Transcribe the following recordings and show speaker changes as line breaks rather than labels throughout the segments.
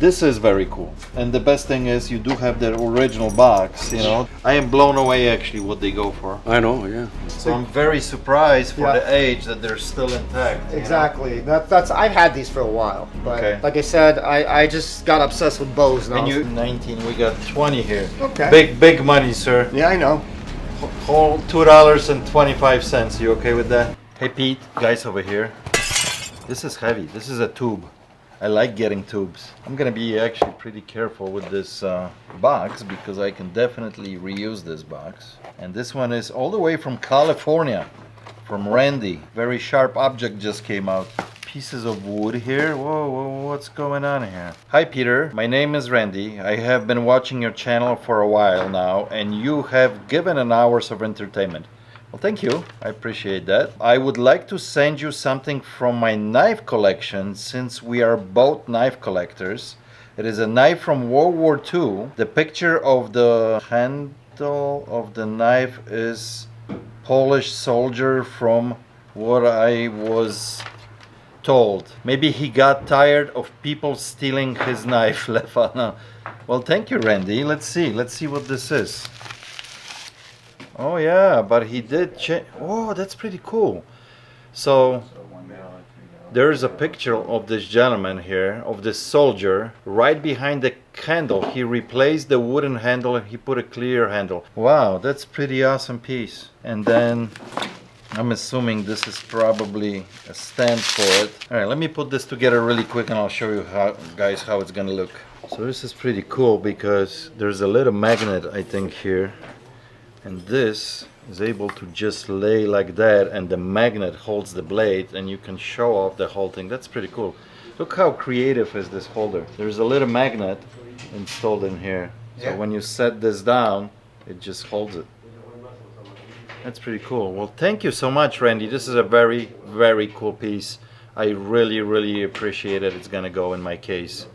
This is very cool. And the best thing is you do have the original box, you know. I am blown away actually what they go for.
I know, yeah.
So I'm very surprised for the age that they're still intact.
Exactly. That's I've had these for a while, but like I said, I just got obsessed with bows now.
And you 19, we got 20 here.
Okay.
Big money, sir.
Yeah, I know.
Whole $2.25. You okay with that? Hey Pete, guys over here. This is heavy. This is a tube. I like getting tubes. I'm gonna be actually pretty careful with this box because I can definitely reuse this box. And this one is all the way from California, from Randy. Very sharp object just came out. Pieces of wood here. Whoa, what's going on here? Hi Peter, my name is Randy. I have been watching your channel for a while now and you have given an hours of entertainment. Well, thank you. I appreciate that. I would like to send you something from my knife collection since we are both knife collectors. It is a knife from World War II. The picture of the handle of the knife is Polish soldier from what I was told. Maybe he got tired of people stealing his knife. Well, thank you, Randy. Let's see what this is. Oh yeah, but he did change. Oh, that's pretty cool. So there's a picture of this gentleman here, of this soldier. Right behind the handle, he replaced the wooden handle and he put a clear handle. Wow, that's pretty awesome piece. And then I'm assuming this is probably a stand for it. All right, let me put this together really quick and I'll show you guys how it's gonna look. So this is pretty cool because there's a little magnet, I think, here. And this is able to just lay like that and the magnet holds the blade and you can show off the whole thing. That's pretty cool. Look how creative is this holder. There's a little magnet installed in here. So when you set this down, it just holds it. That's pretty cool. Well, thank you so much, Randy. This is a very, very cool piece. I really, really appreciate it. It's gonna go in my case.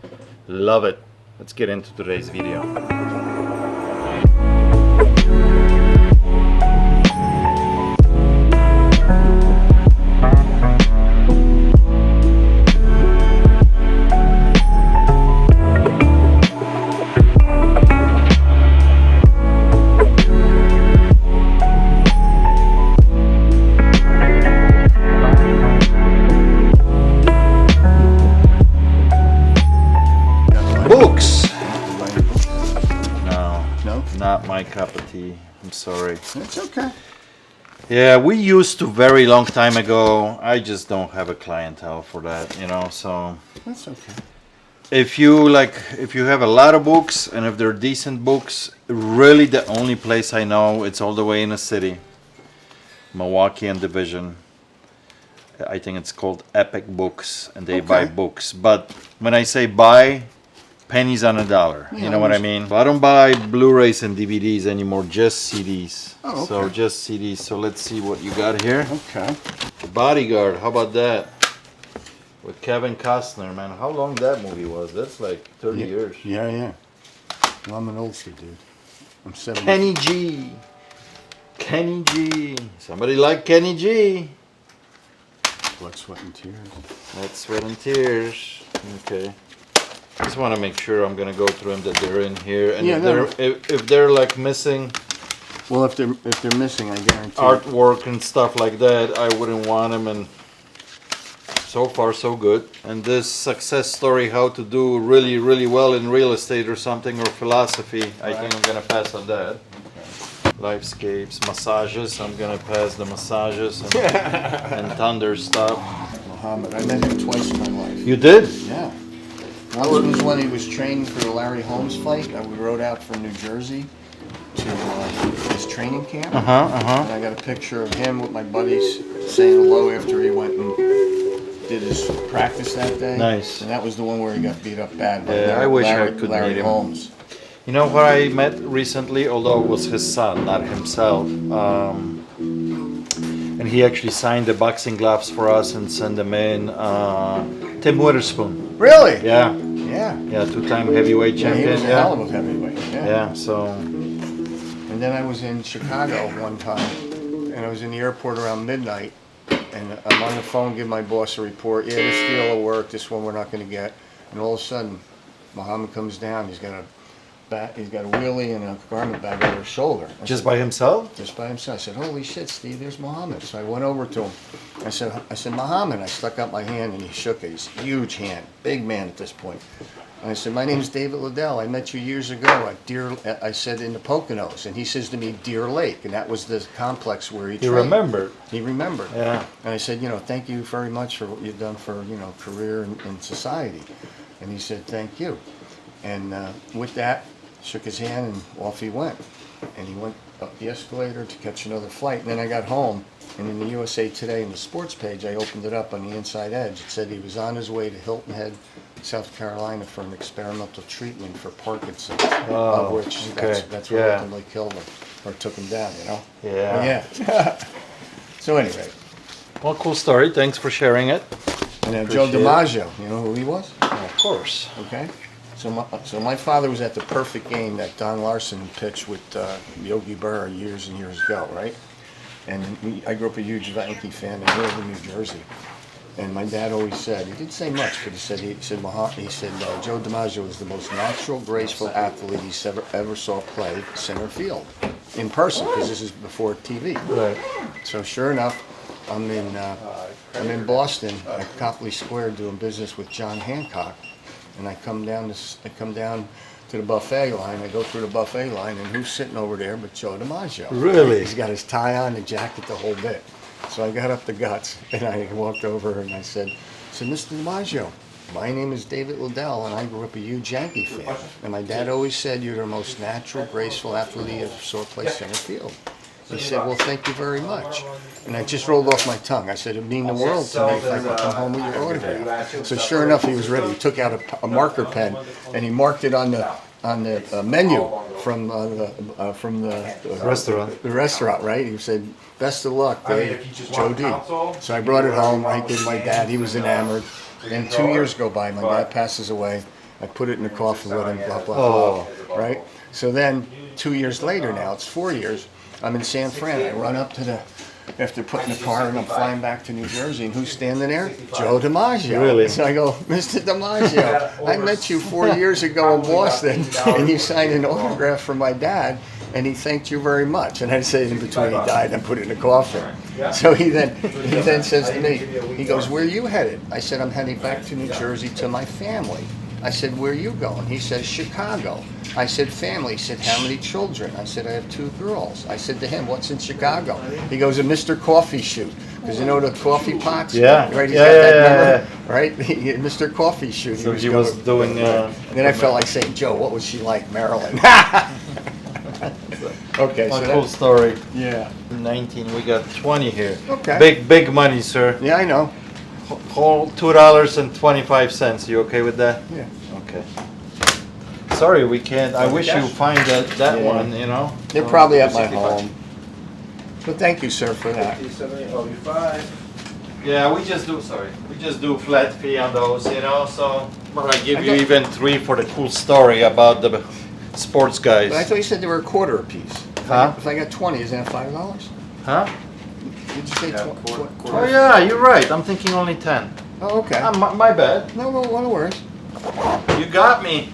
Love it. Let's get into today's video. Not my cup of tea. I'm sorry.
It's okay.
Yeah, we used to very long time ago. I just don't have a clientele for that, you know, so
that's okay.
If you have a lot of books and if they're decent books, really the only place I know, it's all the way in the city. Milwaukee and Division. I think it's called Epic Books and they buy books. But when I say buy, pennies on a dollar. You know what I mean? I don't buy Blu-rays and DVDs anymore, just CDs. Oh, okay. So just CDs. So let's see what you got here.
Okay.
Bodyguard, how about that? With Kevin Costner, man. How long that movie was? That's like 30 years.
Yeah. Well, I'm an oldster, dude. I'm 70.
Kenny G. Kenny G. Somebody like Kenny G.
Blood, Sweat, and Tears.
Blood, Sweat, and Tears. Okay. Just want to make sure I'm going to go through them that they're in here, and if they're like missing.
Well, if they're missing, I guarantee.
Artwork and stuff like that, I wouldn't want them. And so far, so good. And this success story, how to do really, really well in real estate or something, or philosophy, I think I'm going to pass on that. Okay. Lifescapes, massages. I'm going to pass the massages and thunder stuff.
Muhammad, I met him twice in my life.
You did?
Yeah. One was when he was training for the Larry Holmes fight. We rode out from New Jersey to his training camp. And I got a picture of him with my buddies saying hello after he went and did his practice that day.
Nice.
And that was the one where he got beat up bad by
I wish I could
Larry
meet him.
Holmes.
You know what I met recently, although it was his son, not himself. And he actually signed the boxing gloves for us and sent them in. Tim Witherspoon.
Really?
Yeah.
Yeah.
Two-time heavyweight champion.
He was a hell of a heavyweight.
Yeah. So.
And then I was in Chicago one time, and I was in the airport around midnight, and I'm on the phone giving my boss a report. Yeah, this deal will work. This one we're not going to get. And all of a sudden, Muhammad comes down. He's got a wheelie and a garment bag over his shoulder.
Just by himself?
Just by himself. I said, "Holy shit, Steve! There's Muhammad." So I went over to him. I said, "Muhammad." I stuck out my hand and he shook it. He's a huge hand, big man at this point. And I said, "My name's David Liddell. I met you years ago at I said in the Poconos." And he says to me, "Deer Lake," and that was the complex where he trained.
Remembered.
He remembered.
Yeah.
And I said, "Thank you very much for what you've done for career in society." And he said, "Thank you." And with that, shook his hand and off he went. And he went up the escalator to catch another flight. And then I got home, and in the USA Today, in the sports page, I opened it up on the inside edge. It said he was on his way to Hilton Head, South Carolina, for an experimental treatment for Parkinson's, of which that's what ultimately killed him, or took him down,
Yeah.
Yeah. So anyway.
Well, cool story. Thanks for sharing it.
And then Joe DiMaggio, you know who he was?
Of course.
Okay. So my father was at the perfect game that Don Larson pitched with Yogi Berra years and years ago, right? And I grew up a huge Yankee fan in northern New Jersey. And my dad always said, he didn't say much, but he said Joe DiMaggio was the most natural, graceful athlete he ever saw play center field in person, because this is before TV.
Right.
So sure enough, I'm in Boston at Copley Square doing business with John Hancock. And I come down to the buffet line. I go through the buffet line, and who's sitting over there but Joe DiMaggio?
Really?
He's got his tie on, the jacket, the whole bit. So I got up the guts, and I walked over, and I said, "Mr. DiMaggio, my name is David Liddell, and I grew up a huge Yankee fan. And my dad always said you're the most natural, graceful athlete he ever saw play center field." He said, "Well, thank you very much." And I just rolled off my tongue. I said, "It'd mean the world to me if I could come home with your autograph." So sure enough, he was ready. He took out a marker pen and he marked it on the menu from the
Restaurant.
The restaurant, right? He said, "Best of luck, Dave, Joe D." So I brought it home. I gave my dad. He was enamored. Then 2 years go by. My dad passes away. I put it in the coffin with him. Blah blah blah. Right. So then 2 years later, now it's 4 years. I'm in San Fran. I run up to after putting the car and I'm flying back to New Jersey, and who's standing there? Joe DiMaggio.
Really?
So I go, "Mr. DiMaggio, I met you 4 years ago in Boston, and you signed an autograph for my dad, and he thanked you very much." And I say in between, he died, and put it in the coffin. So he then says to me, he goes, "Where are you headed?" I said, "I'm heading back to New Jersey to my family." I said, "Where are you going?" He says, "Chicago." I said, "Family." He said, "How many children?" I said, "I have 2 girls." I said to him, "What's in Chicago?" He goes, "A Mr. Coffee shoot." Because you know the coffee pots?
Yeah.
Right? He's got that number, right? Mr. Coffee shoot.
So he was doing...
And then I felt like saying, "Joe, what was she like, Marilyn?" Okay, so
cool story.
Yeah.
19, we got 20 here.
Okay.
Big money, sir.
Yeah, I know.
Whole $2.25. You okay with that?
Yeah.
Okay. Sorry, we can't. I wish you find that
Yeah.
one,
They're probably at my home. But thank you, sir, for that.
Yeah, we just do flat fee on those, so but I give you even 3 for the cool story about the sports guys.
But I thought you said they were a quarter apiece.
Huh?
If I got 20, is that $5?
Huh?
Did you say quarter?
Oh yeah, you're right. I'm thinking only 10.
Oh, okay.
My bad.
No worries.
You got me.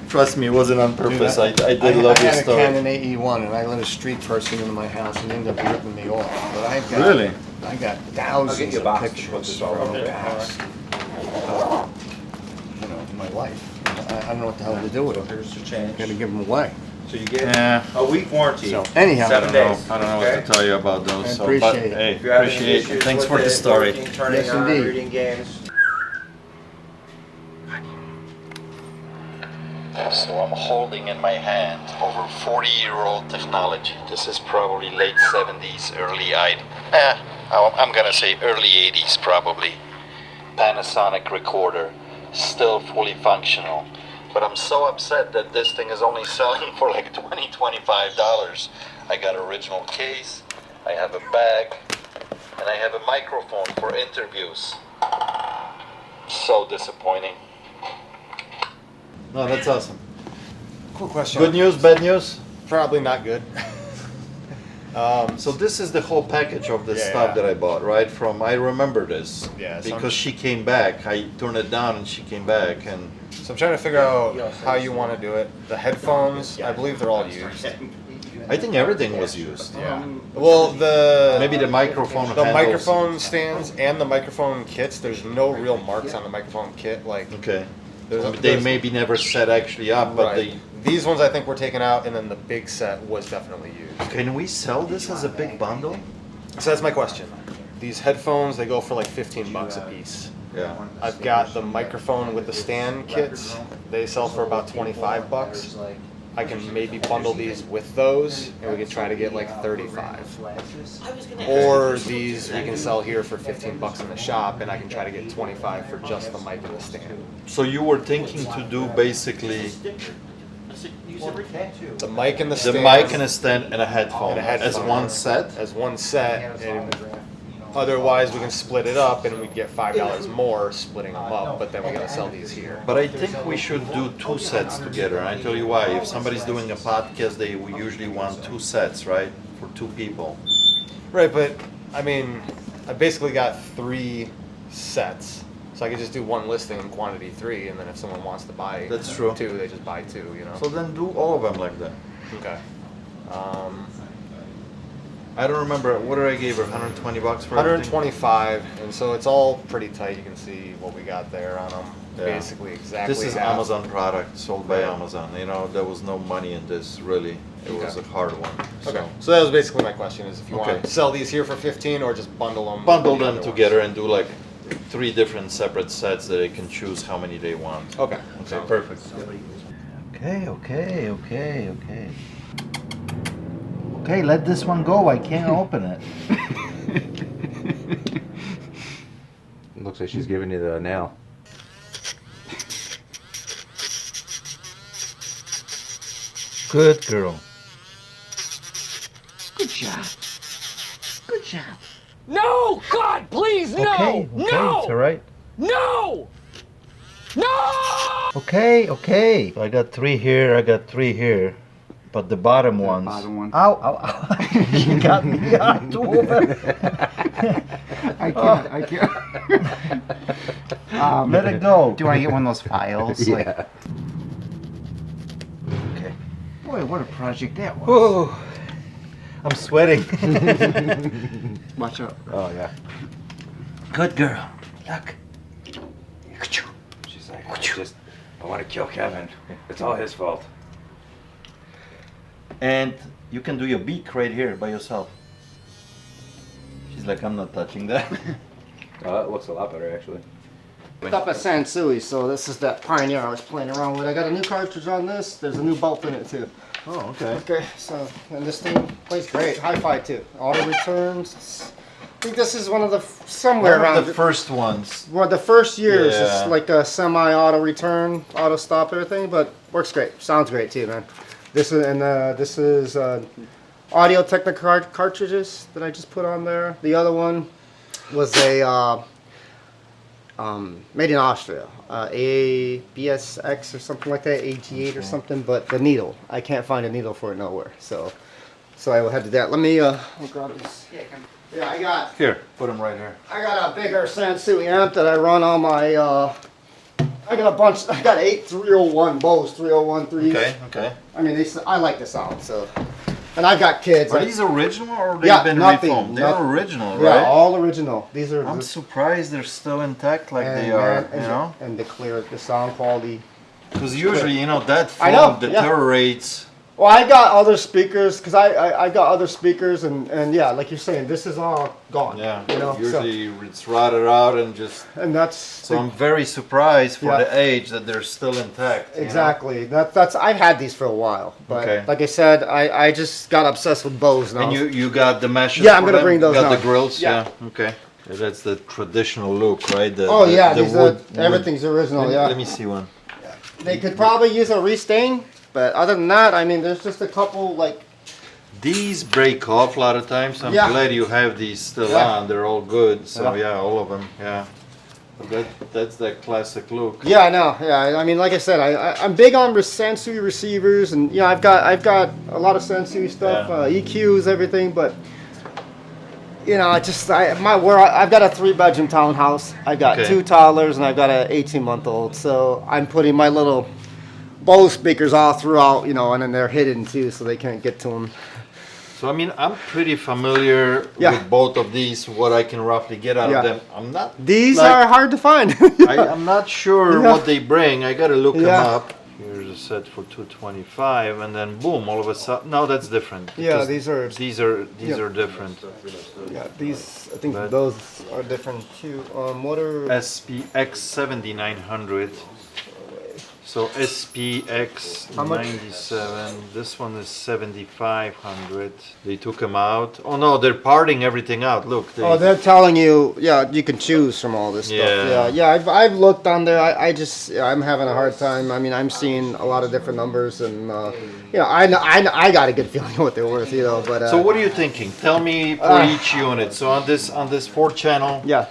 Trust me, it wasn't on purpose. I did love your
I had a
story.
Canon AE1, and I let a street person into my house and ended up ripping me off. But I got thousands of pictures from the past. My life. I don't know what the hell to do with them.
Here's the change.
Got to give them away.
So you get a week warranty.
So anyhow,
7 days.
I don't know what to tell you about those.
I
so,
appreciate
but,
it.
Hey,
If you're having
appreciate it.
issues
Thanks
with
for the
it,
story.
working, turning
Yes,
on,
indeed.
reading games.
So I'm holding in my hand over 40-year-old technology. This is probably late 70s, I'm gonna say early 80s probably. Panasonic recorder, still fully functional. But I'm so upset that this thing is only selling for like $20, $25. I got original case, I have a bag, and I have a microphone for interviews. So disappointing. No, that's awesome.
Cool question.
Good news, bad news?
Probably not good.
So this is the whole package of the
Yeah,
stuff
yeah.
that I bought, right? I remember this.
Yeah, so
Because she came back. I turned it down and she came back and
So I'm trying to figure out how you want to do it. The headphones, I believe they're all used.
I think everything was used.
Yeah. Well,
Maybe the microphone
the
handles.
microphone stands and the microphone kits. There's no real marks on the microphone kit. Like
Okay.
there's,
They maybe never set actually up, but
right. These ones I think were taken out, and then the big set was definitely used.
can we sell this as a big bundle?
So that's my question. These headphones, they go for like $15 a piece.
Yeah.
I've got the microphone with the stand kits. They sell for about $25. I can maybe bundle these with those, and we can try to get like 35. Or these we can sell here for $15 in the shop, and I can try to get 25 for just the mic and the stand.
So you were thinking to do basically
The mic and the
the
stand.
mic and a stand and a headphone,
And a headphone.
as one set?
as one set, and otherwise we can split it up, and we'd get $5 more splitting them up. But then we gotta sell these here.
But I think we should do two sets together. And I tell you why. If somebody's doing a podcast, they will usually want two sets, right? For two people.
Right, but I mean, I basically got 3 sets, so I could just do one listing in quantity 3, and then if someone wants to buy
That's true.
2, they just buy 2. You know.
So then do all of them like that.
Okay.
I don't remember. What did I give her? $120 for everything?
125, and so it's all pretty tight. You can see what we got there on them.
Yeah.
Basically, exactly.
This is
half.
Amazon product sold by
Right.
Amazon. You know, there was no money in this really. It was a
Okay.
hard one.
Okay. So that was basically my question: is if you
Okay.
want to sell these here for 15, or just bundle them.
Bundle
with the
them
other
together and do like 3 different separate sets that they can choose how many they want.
ones. Okay.
Okay,
Sounds
perfect. Okay. Okay, let this one go. I can't open it.
Looks like she's giving you the nail.
Good girl.
Good job. Good job. No! God, please, no!
Okay,
No!
it's all right.
No! No!
Okay. I got 3 here. I got 3 here. But the bottom ones.
bottom one.
Ow. You got me on 2 of them.
I can't.
Let it go.
Do I get one of those files? Like,
Yeah.
Okay.
boy, what a project that was.
Whoa. I'm sweating.
Watch out.
Oh yeah.
Good girl. Look.
She's like, I want to kill Kevin. It's all his fault.
And you can do your beak right here by yourself. She's like, I'm not touching that.
Oh, that looks a lot better actually.
Up at Sansui, so this is that Pioneer I was playing around with. I got a new cartridge on this. There's a new bolt in it too.
Oh, okay.
Okay, so, and this thing plays great. Hi-Fi too. Auto returns. I think this is one of the, somewhere
One
around
of the first ones.
well, the first years
Yeah.
it's like a semi-auto return, auto stop, everything, but works great. Sounds great too, man. This is Audio Technica cartridges that I just put on there. The other one was a made in Austria, ABSX or something like that, AG8 or something. But the needle, I can't find a needle for it nowhere. So I had to do that. Let me I'll grab this. Yeah, I got
Here, put them right here.
a bigger Sansui amp that I run on my. I got a bunch. I got 8 301 Bose 301
Okay.
I mean, I like the sound. So, and I've got kids.
Are these original or they've
Yeah,
been
nothing,
reformed? They're
nothing.
original,
Yeah,
right?
all original. These are.
I'm surprised they're still intact like
and,
they are,
man,
you know?
and the sound quality.
Because usually, you know, that
I know,
foam
yeah.
deteriorates.
Well, I got other speakers because I got other speakers and yeah, like you're saying, this is all gone.
Yeah,
you know.
usually it's rotted out and just.
And that's
So I'm very surprised for
Yeah.
the age that they're still intact. you know?
exactly that's I've had these for a while, but
Okay.
like I said, I just got obsessed with Bose now.
And you got the meshes?
Yeah, I'm
for
gonna
them?
bring those
Got
now.
the grills?
Yeah.
Okay. Yeah, that's the traditional look, right? The,
oh yeah,
the
these
wood,
everything's original.
Let,
Yeah,
let me see one.
they could probably use a restain, but other than that, I mean, there's just a couple like.
These break off a lot of times. I'm
Yeah.
glad you have these still
Yeah.
on. They're all good. So
Yeah.
yeah, all of them. Yeah. That's that classic look.
Yeah, I know. Yeah, I mean, like I said, I'm big on Sansui receivers, and you know, I've got a lot of Sansui stuff,
Yeah.
EQs, everything. But you know, I've got a 3-bedroom townhouse. I've got
Okay.
2 toddlers, and I've got an 18-month-old. So I'm putting my little Bose speakers all throughout, you know, and then they're hidden too, so they can't get to them.
So I mean, I'm pretty familiar
Yeah.
with both of these. What I can roughly get out
Yeah.
of them. I'm not.
These
like,
are hard to find.
I'm not sure
Yeah.
what they bring. I gotta look them
Yeah.
up. Here's a set for 225, and then boom, all of a sudden. No, that's different.
Yeah,
because
these are-
these
yeah.
are different.
Yeah, these, I think
But-
those are different too. What are...
SPX 7900. So SPX
How much?
97. This one is 7500. They took them out. Oh no, they're parting everything out. Look.
Oh, they're telling you, yeah, you can choose from all this
Yeah.
stuff. Yeah, I've looked on there. I'm having a hard time. I mean, I'm seeing a lot of different numbers, and you know, I got a good feeling of what they're worth, you know. But
So what are you thinking? Tell me for each unit. So on this 4-channel,
yeah,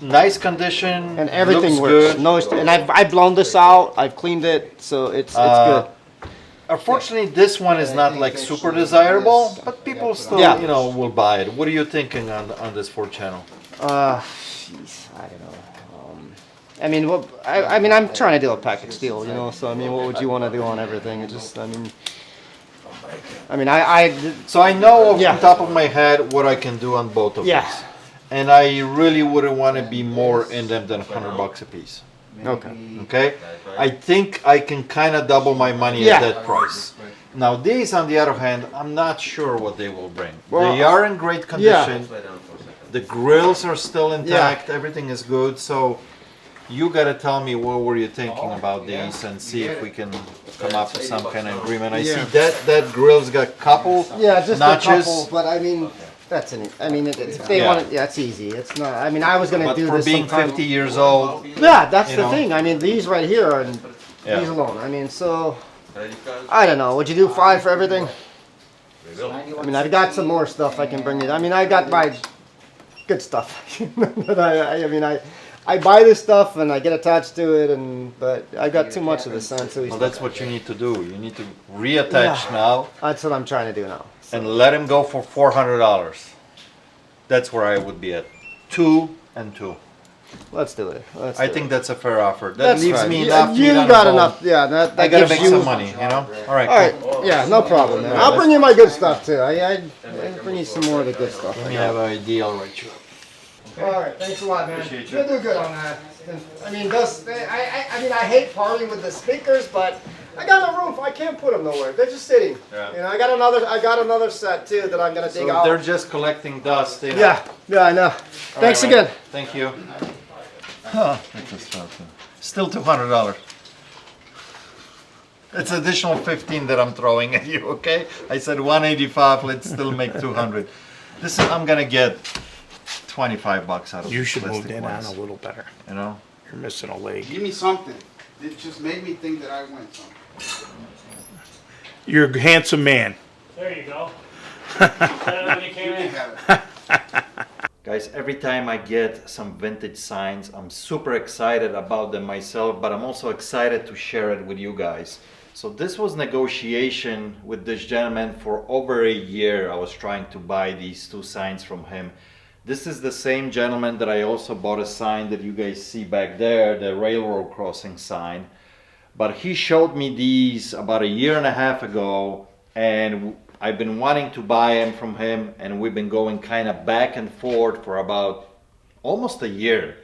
nice condition,
and everything
looks
works.
good.
No, and I've blown this out. I've cleaned it, so it's good.
Unfortunately, this one is not like super desirable, but people still,
Yeah.
you know, will buy it. What are you thinking on this 4-channel?
Jeez, I don't know. I mean, I mean, I'm trying to do a package deal, you know. So I mean, what would you want to do on everything? It just, I mean,
So I know off
Yeah.
the top of my head what I can do on both of
Yeah.
these. And I really wouldn't want to be more in them than $100 a piece.
okay.
Okay? I think I can kind of double my money
Yeah.
at that price. Now these, on the other hand, I'm not sure what they will bring.
Well,
they are in great condition. The grills are still intact. Everything is good. So you got to tell me what were you thinking about these and see if we can come up with some kind of agreement. I
Yeah.
see that grill's got couple
Yeah, just
notches.
a couple, but I mean, that's I mean, it's, if they
Yeah.
want it, yeah, it's easy. It's not. I mean, I was gonna
But
do
for
this
being
sometime.
50 years old,
Yeah, that's
you
the
know.
thing. I mean, these right here are
Yeah.
these alone. I mean, so I don't know. Would you do 5 for everything? I mean, I've got some more stuff I can bring you. I mean, I got my good stuff, but I mean, I buy this stuff and I get attached to it, but I got too much of the Sansui
well,
stuff.
that's what you need to do. You need to reattach
Yeah.
now
That's what I'm trying to do now.
and let him go for $400. That's where I would be at. 2 and 2.
Let's do it.
I think that's a fair offer. That
that's
leaves
fine.
me
You-
enough meat
You
on the
got
bone.
enough. Yeah, that
I gotta
gives
make
you
some money, you know? All right,
All right,
cool.
yeah, no problem, man. I'll bring you my good stuff too. I'll bring you some more of the good stuff.
Let me have an ideal right here.
All right, thanks a lot, man.
Appreciate you.
You'll do good on that. I mean, I mean, I hate partying with the speakers, but I got a roof. I can't put them nowhere. They're just sitting.
Yeah.
You know, I got another set too that I'm gonna dig
So
out.
they're just collecting dust. They
Yeah, I know. Thanks
All right,
again.
man. Thank you. Huh, still $200. It's additional 15 that I'm throwing at you, okay? I said 185, let's still make 200. This is, I'm gonna get $25 out of
You
these
should move
plastic
in on
ones,
a little better.
you know?
You're missing a leg.
Give me something. It just made me think that I went somewhere.
You're a handsome man.
There you go. Better than you came in.
Guys, every time I get some vintage signs, I'm super excited about them myself, but I'm also excited to share it with you guys. So this was negotiation with this gentleman for over a year. I was trying to buy these 2 signs from him. This is the same gentleman that I also bought a sign that you guys see back there, the railroad crossing sign. But he showed me these about a year and a half ago, and I've been wanting to buy them from him, and we've been going kind of back and forth for about almost a year.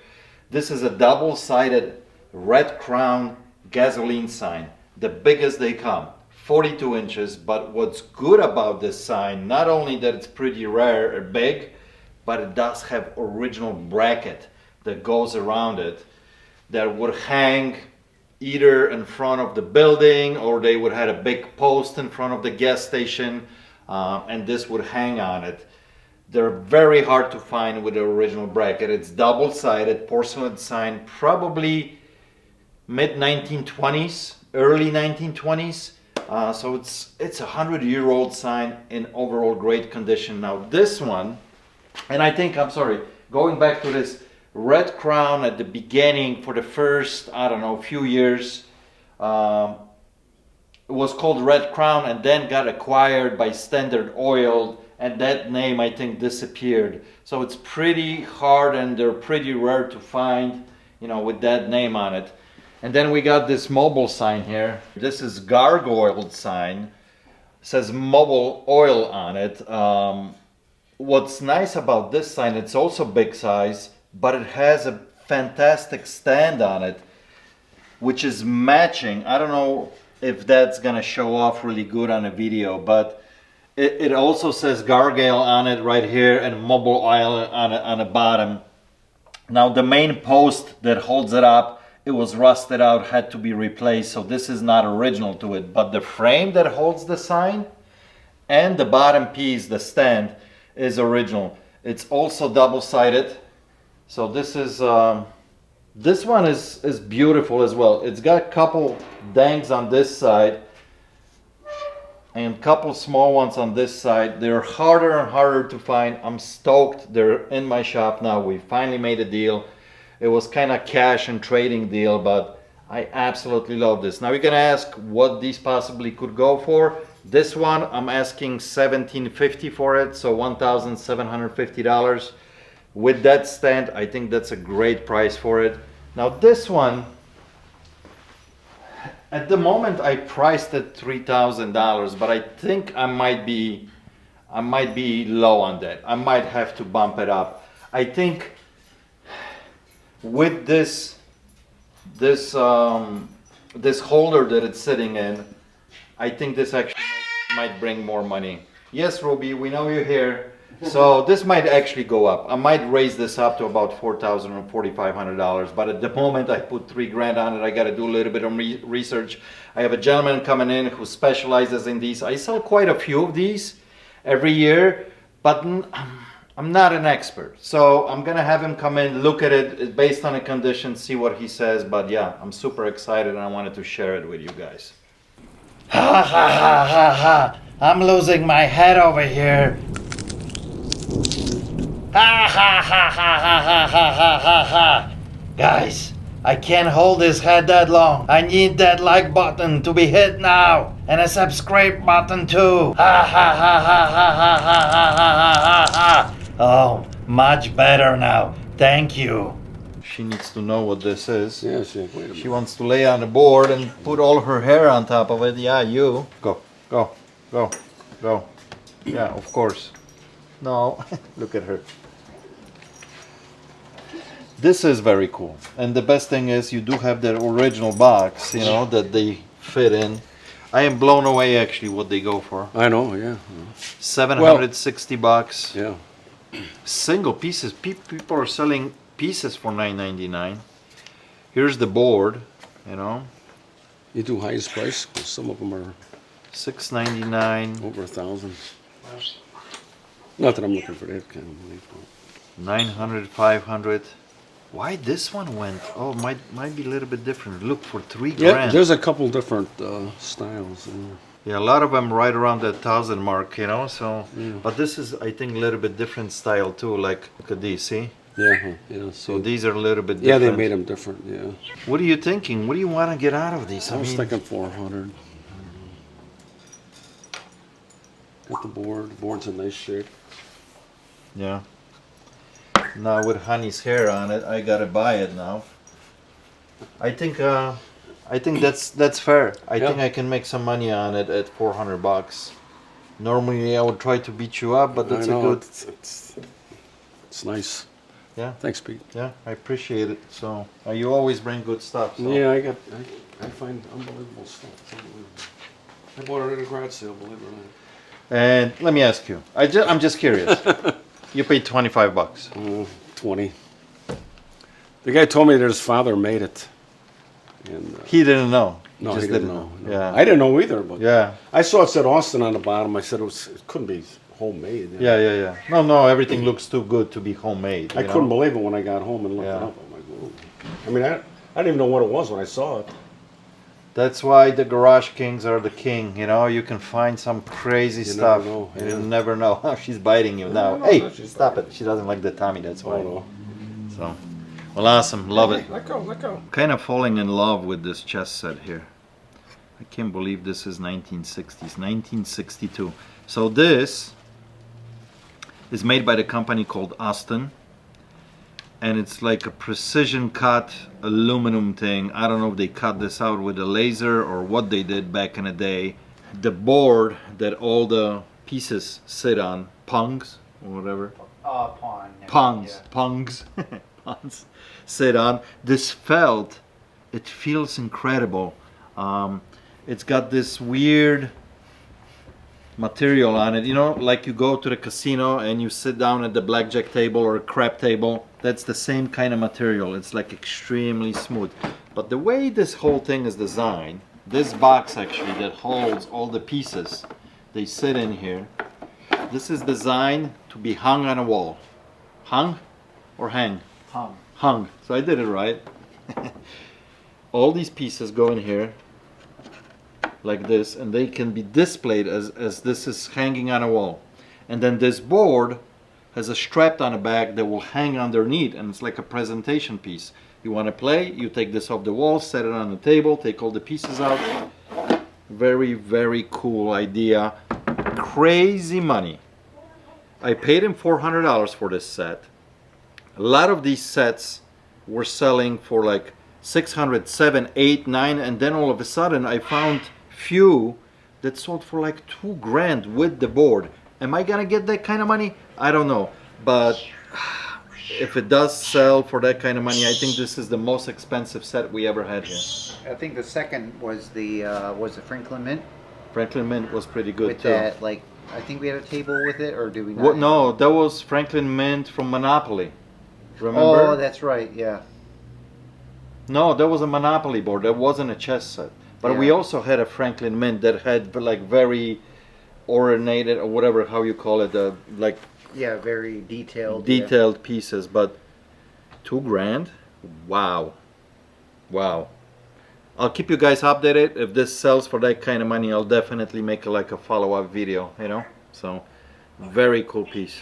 This is a double-sided red crown gasoline sign, the biggest they come, 42 inches. But what's good about this sign, not only that it's pretty rare or big, but it does have original bracket that goes around it that would hang either in front of the building, or they would have a big post in front of the gas station, and this would hang on it. They're very hard to find with the original bracket. It's double-sided porcelain sign, probably mid-1920s, early 1920s. So it's a 100-year-old sign in overall great condition. Now this one, and I think, I'm sorry, going back to this, Red Crown at the beginning for the first, I don't know, few years. It was called Red Crown and then got acquired by Standard Oil, and that name I think disappeared. So it's pretty hard and they're pretty rare to find, you know, with that name on it. And then we got this mobile sign here. This is gargoyled sign. It says mobile oil on it. What's nice about this sign, it's also big size, but it has a fantastic stand on it, which is matching. I don't know if that's gonna show off really good on a video, but it also says gargoyle on it right here and mobile oil on the bottom. Now the main post that holds it up, it was rusted out, had to be replaced, so this is not original to it, but the frame that holds the sign and the bottom piece, the stand, is original. It's also double-sided, so this is this one is beautiful as well. It's got a couple dangs on this side and a couple small ones on this side. They're harder and harder to find. I'm stoked they're in my shop now. We finally made a deal. It was kind of cash and trading deal, but I absolutely love this. Now you're gonna ask what these possibly could go for. This one I'm asking $1,750 for it, so $1,750. With that stand, I think that's a great price for it. Now this one, at the moment I priced it $3,000, but I think I might be low on that. I might have to bump it up. I think with this holder that it's sitting in, I think this actually might bring more money. Yes, Ruby, we know you're here. So this might actually go up. I might raise this up to about $4,000 or $4,500, but at the moment I put $3,000 on it. I got to do a little bit of research. I have a gentleman coming in who specializes in these. I sell quite a few of these every year, but I'm not an expert. So I'm gonna have him come in, look at it based on the condition, see what he says. But yeah, I'm super excited and I wanted to share it with you guys. Ha ha ha ha ha! I'm losing my head over here. Ha ha ha ha ha ha ha ha ha ha! Guys, I can't hold his head that long. I need that like button to be hit now, and a subscribe button too. Ha ha ha ha ha ha ha ha ha ha ha! Oh, much better now. Thank you. She needs to know what this is.
Yeah, wait a minute.
She wants to lay on the board and put all her hair on top of it. Yeah, you. Go, go, go, go. Yeah, of course. No, look at her. This is very cool. And the best thing is you do have that original box, you know, that they fit in. I am blown away actually what they go for.
I know, yeah.
760 bucks.
Yeah.
Single pieces. People are selling pieces for $9.99. Here's the board, you know.
You do highest price? 'Cause some of them are
$6.99.
over 1,000. Not that I'm looking for that kind of money.
900, 500. Why this one went? Oh, might be a little bit different. Look, for $3,000.
Yeah, there's a couple different styles.
Yeah, a lot of them right around that 1,000 mark, you know. So,
Yeah.
but this is, I think, a little bit different style too. Like, look at these. See?
Yeah, yeah.
So these are a little bit
Yeah,
different.
they made them different. Yeah.
What are you thinking? What do you want to get out of these?
I was thinking 400. Got the board. The board's in nice shape.
Yeah. Now with Honey's hair on it, I gotta buy it now. I think that's fair. I think I can make some money on it at 400 bucks. Normally I would try to beat you up, but that's
I
a
know,
good.
It's nice.
Yeah.
Thanks, Pete.
Yeah, I appreciate it. So you always bring good stuff. So.
Yeah, I find unbelievable stuff. It's unbelievable. I bought it at a garage sale, believe it or not.
And let me ask you. I'm just curious. You paid 25 bucks.
20. The guy told me that his father made it. And
He didn't know.
no,
just
he didn't know. No.
Yeah.
I didn't know either, but
Yeah.
I saw it said Austin on the bottom. I said it couldn't be homemade.
Yeah. No, everything looks too good to be homemade.
I
you know?
couldn't believe it when I got home and looked
Yeah.
it up. I'm like, whoa. I mean, I didn't even know what it was when I saw it.
That's why the Garage Kings are the king. You know, you can find some crazy
You
stuff.
never know,
You
yeah.
never know. She's biting you now.
no,
Hey,
no, she's
stop it. She doesn't like the Tommy. That's why.
Oh, no.
So, Well, awesome, love it.
Let go, let go.
Kind of falling in love with this chess set here. I can't believe this is 1960s, 1962. So this is made by the company called Austin, and it's like a precision cut aluminum thing. I don't know if they cut this out with a laser or what they did back in the day. The board that all the pieces sit on, pungs or whatever. Pungs, pungs, pungs sit on. This felt, it feels incredible. It's got this weird material on it, you know, like you go to the casino and you sit down at the blackjack table or a crap table. That's the same kind of material. It's like extremely smooth. But the way this whole thing is designed, this box actually that holds all the pieces, they sit in here. This is designed to be hung on a wall. Hung or hang?
Hung.
Hung. So I did it right. All these pieces go in here like this, and they can be displayed as this is hanging on a wall. And then this board has a strap on the back that will hang underneath, and it's like a presentation piece. You want to play, you take this off the wall, set it on the table, take all the pieces out. Very, very cool idea. Crazy money. I paid him $400 for this set. A lot of these sets were selling for like 600, 7, 8, 9, and then all of a sudden I found few that sold for like $2,000 with the board. Am I gonna get that kind of money? I don't know, but if it does sell for that kind of money, I think this is the most expensive set we ever had here.
I think the second was the Franklin Mint.
Franklin Mint was pretty good
With
too.
that, like, I think we had a table with it, or do we not?
What? No, that was Franklin Mint from Monopoly. Remember?
Oh, that's right, yeah.
No, that was a Monopoly board. That wasn't a chess set. But we
Yeah.
also had a Franklin Mint that had like very ornated or whatever, how you call it, like
Yeah, very detailed.
detailed pieces. But $2,000? Wow. Wow. I'll keep you guys updated. If this sells for that kind of money, I'll definitely make like a follow-up video, you know? So, very cool piece.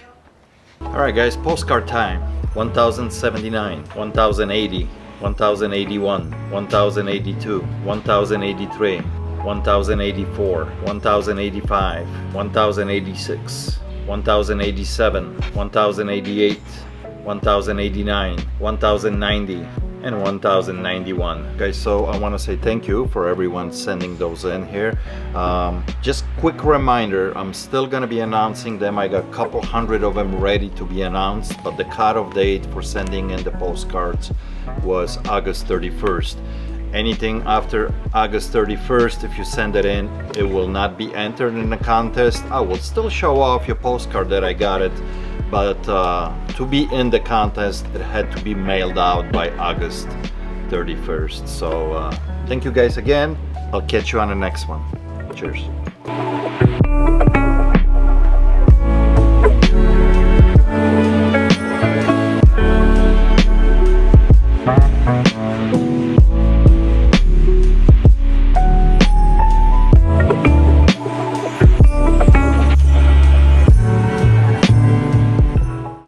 Alright guys, postcard time. 1079, 1080, 1081, 1082, 1083, 1084, 1085, 1086, 1087, 1088, 1089, 1090, and 1091. Guys, so I want to say thank you for everyone sending those in here. Just quick reminder, I'm still going to be announcing them. I got a couple hundred of them ready to be announced, but the cutoff date for sending in the postcards was August 31st. Anything after August 31st, if you send it in, it will not be entered in the contest. I will still show off your postcard that I got it, but to be in the contest, it had to be mailed out by August 31st. So thank you guys again. I'll catch you on the next one. Cheers.